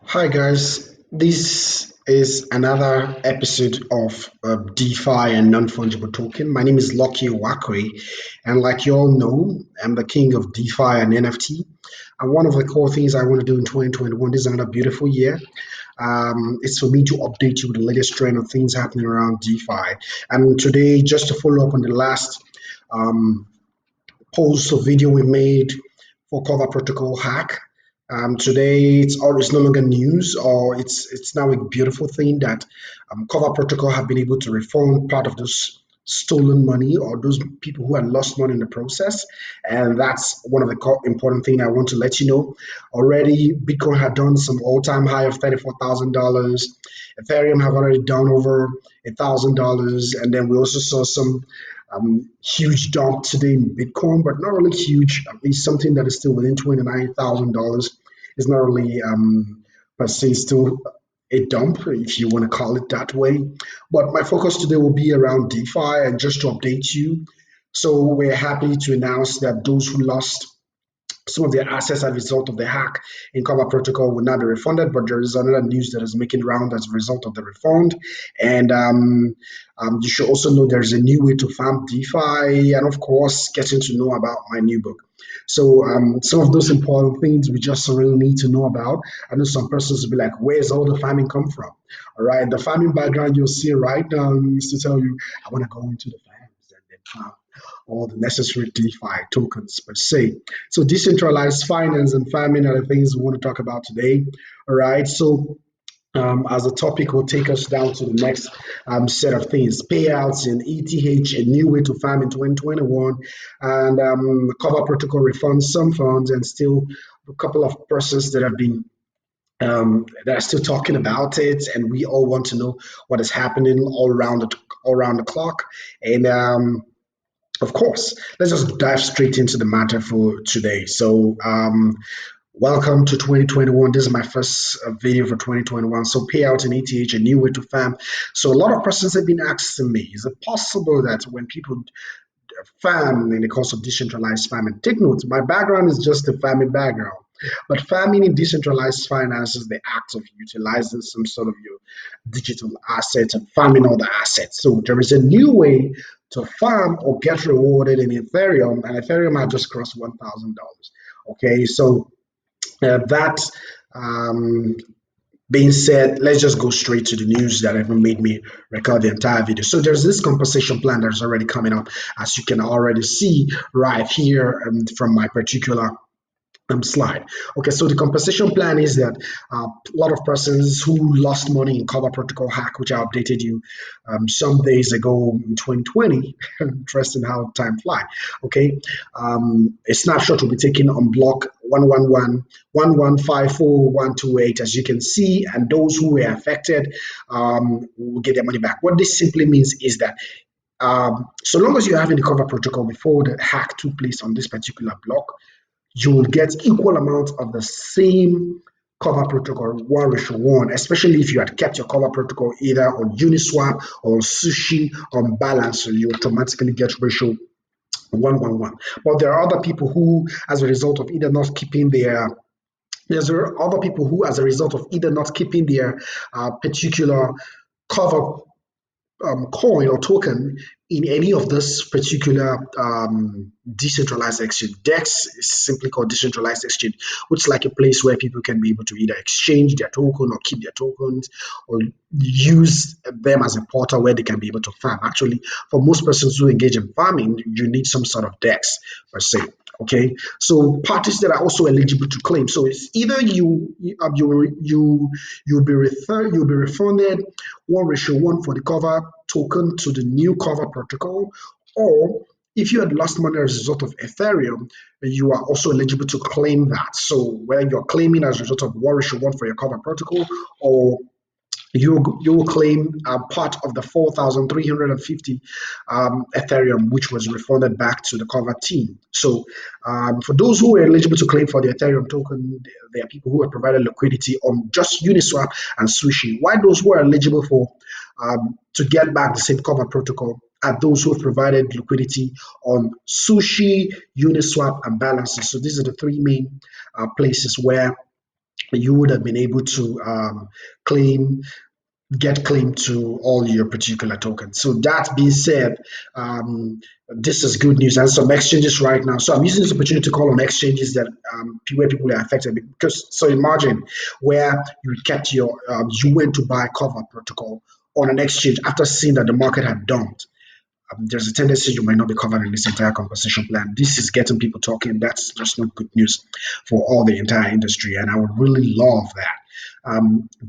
Hi guys, this is another episode of DeFi and non-fungible token. My name is Lucky Wakwe, and like you all know, I'm the king of DeFi and NFT. And one of the core things I want to do in 2021, this is another beautiful year. It's for me to update you with the latest trend of things happening around DeFi. And today, just to follow up on the last um, post or video we made for Cover Protocol hack. Today, it's no longer news, or it's now a beautiful thing that Cover Protocol have been able to refund part of those stolen money or those people who had lost money in the process. And that's one of the important thing I want to let you know. Already, Bitcoin had done some all-time high of $34,000. Ethereum have already done over $1,000, and then we also saw some huge dump today in Bitcoin, but not really huge. At least something that is still within $29,000 is not really per se still a dump, if you want to call it that way. But my focus today will be around DeFi and just to update you. So we're happy to announce that those who lost some of their assets as a result of the hack in Cover Protocol will not be refunded, but there is another news that is making round as a result of the refund. And you should also know there's a new way to farm DeFi, and of course, getting to know about my new book. So some of those important things we just really need to know about. I know some persons will be like, "Where's all the farming come from?" All right, the farming background you'll see right now is to tell you, I want to go into the farms and then farm all the necessary DeFi tokens per se. So decentralized finance and farming are the things we want to talk about today. All right. So as a topic will take us down to the next set of things payouts in ETH, a new way to farm in 2021, and cover protocol refunds, some funds, and still a couple of persons that have been that are still talking about it, and we all want to know what is happening all around the clock. And of course, let's just dive straight into the matter for today. So, welcome to 2021. This is my first video for 2021. So, payout in ETH, a new way to farm. So, a lot of persons have been asking me, is it possible that when people farm in the course of decentralized farming, take note, my background is just a farming background. But farming in decentralized finance is the act of utilizing some sort of your digital assets and farming other assets. So there is a new way to farm or get rewarded in Ethereum, and Ethereum had just crossed $1,000. Okay, so that um, being said, let's just go straight to the news that even made me record the entire video. So there's this compensation plan that's already coming up, as you can already see right here from my particular slide. Okay, so the compensation plan is that a lot of persons who lost money in Cover Protocol hack, which I updated you some days ago in 2020. Interesting how time flies. Okay, a snapshot will be taken on block 111.1154128, as you can see, and those who were affected will get their money back. What this simply means is that so long as you're having the Cover Protocol before the hack took place on this particular block, you will get equal amount of the same cover protocol 1:1, especially if you had kept your cover protocol either on Uniswap or Sushi on balance, so you automatically get ratio 1:1. But there are other people who, as a result of either not keeping their there's other people who, as a result of either not keeping their particular cover coin or token in any of this particular decentralized exchange. DEX is simply called decentralized exchange, which is like a place where people can be able to either exchange their token or keep their tokens or use them as a portal where they can be able to farm. Actually, for most persons who engage in farming, you need some sort of DEX per se. Okay, so parties that are also eligible to claim. So it's either you'll be refunded 1:1 for the cover token to the new cover protocol, or if you had lost money as a result of Ethereum, you are also eligible to claim that. So whether you're claiming as a result of 1:1 for your cover protocol, or you will claim part of the 4,350 Ethereum, which was refunded back to the cover team. So, for those who are eligible to claim for the Ethereum token, there are people who have provided liquidity on just Uniswap and Sushi. While those who are eligible for to get back the same cover protocol are those who have provided liquidity on Sushi, Uniswap, and Balances. So these are the three main places where you would have been able to claim get claim to all your particular tokens. So that being said, this is good news. And some exchanges right now. So I'm using this opportunity to call on exchanges that where people are affected. Because so imagine where you kept your you went to buy cover protocol on an exchange after seeing that the market had dumped. There's a tendency you might not be covered in this entire compensation plan. This is getting people talking. That's just not good news for all the entire industry. And I would really love that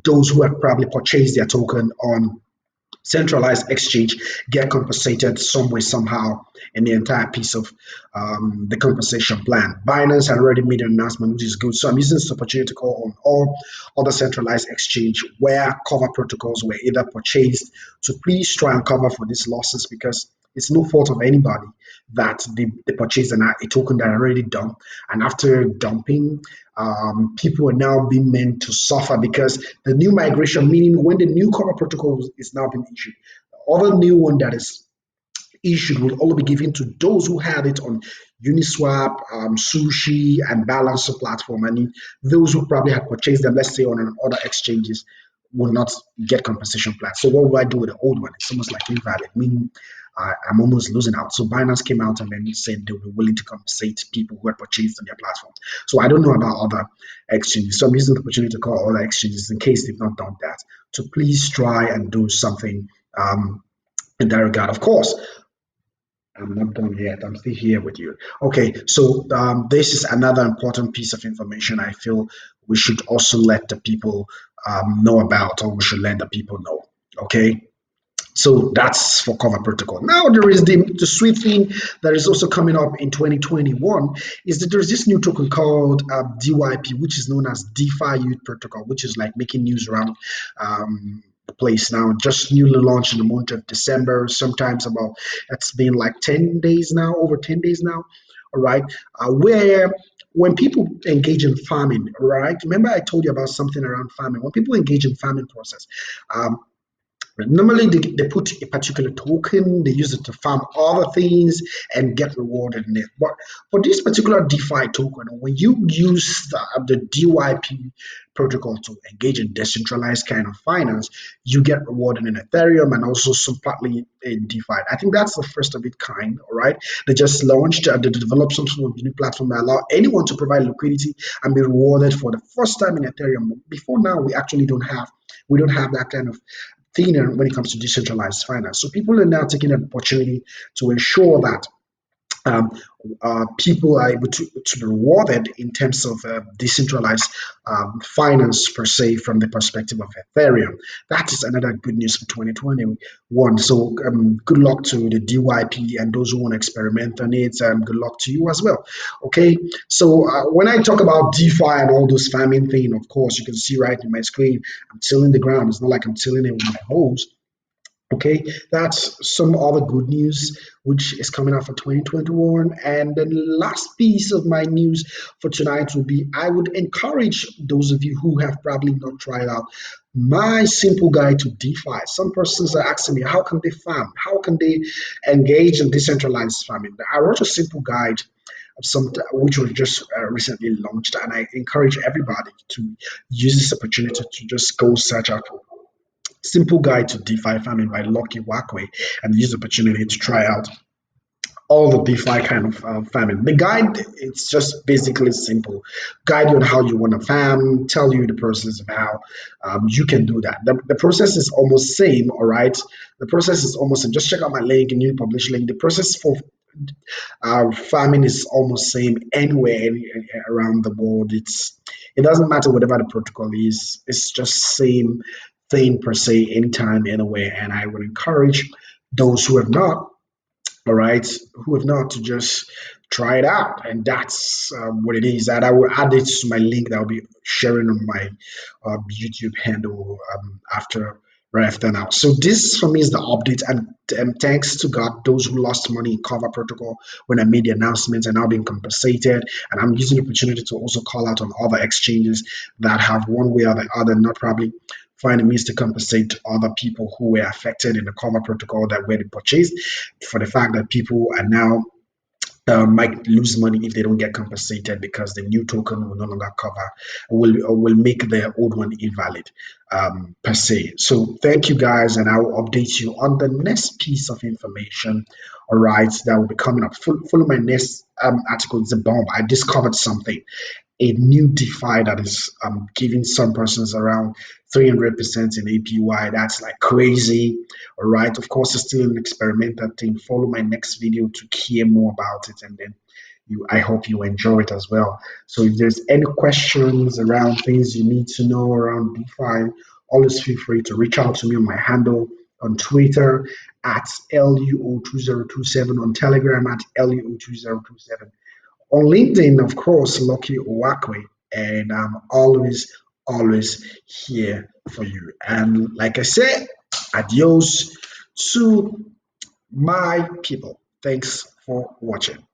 those who have probably purchased their token on centralized exchange get compensated some way somehow in the entire piece of the compensation plan. Binance had already made an announcement, which is good. So I'm using this opportunity to call on all other centralized exchange where cover protocols were either purchased to please try and cover for these losses, because it's no fault of anybody that they purchased a token that already dumped, and after dumping, people are now being meant to suffer because the new migration, meaning when the new cover protocol is now being issued, other new one that is issued will only be given to those who had it on Uniswap, Sushi, and Balancer platform. And those who probably had purchased them, let's say on other exchanges, will not get compensation plans. So what will I do with the old one? It's almost like invalid, meaning I'm almost losing out. So Binance came out and then said they were willing to compensate people who had purchased on their platform. So I don't know about other exchanges. So I'm using the opportunity to call other exchanges in case they've not done that to please try and do something in that regard. Of course, I'm not done yet. I'm still here with you. Okay, so this is another important piece of information I feel we should also let the people know about, or we should let the people know. Okay, so that's for cover protocol. Now there is the sweet thing that is also coming up in 2021 is that there's this new token called DYP, which is known as DeFi Youth Protocol, which is like making news around the place now. Just newly launched in the month of December. Sometimes about it's been like 10 days now, over 10 days now. All right, where when people engage in farming, right? Remember I told you about something around farming. When people engage in farming process, um, normally, they put a particular token, they use it to farm other things and get rewarded in it. But for this particular DeFi token, when you use the DYP protocol to engage in decentralized kind of finance, you get rewarded in Ethereum and also some partly in DeFi. I think that's the first of its kind, all right? They just launched, they developed some sort of new platform that allow anyone to provide liquidity and be rewarded for the first time in Ethereum. Before now, we don't have that kind of thinner when it comes to decentralized finance. So people are now taking an opportunity to ensure that um, people are able to be rewarded in terms of decentralized finance per se from the perspective of Ethereum. That is another good news for 2021. So good luck to the DYP and those who want to experiment on it. Good luck to you as well. Okay, so when I talk about DeFi and all those farming thing, of course, you can see right in my screen, I'm tilling the ground. It's not like I'm tilling it with my hose. Okay, that's some other good news which is coming out for 2021. And the last piece of my news for tonight will be I would encourage those of you who have probably not tried out my simple guide to DeFi. Some persons are asking me, how can they farm? How can they engage in decentralized farming? I wrote a simple guide of some which was just recently launched, and I encourage everybody to use this opportunity to just go search out Simple Guide to DeFi Farming by Lucky Wakwe and use the opportunity to try out all the DeFi kind of farming. The guide, it's just basically simple. Guide you on how you want to farm, tell you the process of how you can do that. The process is almost same, all right? The process is almost same. Just check out my link, new publish link. The process for farming is almost same anywhere around the world. It doesn't matter whatever the protocol is. It's just same thing per se, anytime, anywhere. And I would encourage those who have not, all right, who have not to just try it out. And that's what it is. And I will add it to my link that I'll be sharing on my YouTube handle after right after now. So this for me is the update, and thanks to God, those who lost money in Cover Protocol when I made the announcement are now being compensated. And I'm using the opportunity to also call out on other exchanges that have one way or the other not probably find a means to compensate other people who were affected in the Cover Protocol that were purchased for the fact that people are now might lose money if they don't get compensated because the new token will no longer cover, will make the old one invalid per se. So thank you guys, and I will update you on the next piece of information. All right, that will be coming up. Follow my next article. It's a bomb. I discovered something, a new DeFi that is giving some persons around 300% in APY. That's like crazy. All right. Of course, it's still an experimental thing. Follow my next video to hear more about it, and then I hope you enjoy it as well. So if there's any questions around things you need to know around DeFi, always feel free to reach out to me on my handle on Twitter at LUO2027, on Telegram at LUO2027, on LinkedIn, of course, Lucky Owakwe, and I'm always here for you. And like I said, adios to my people. Thanks for watching.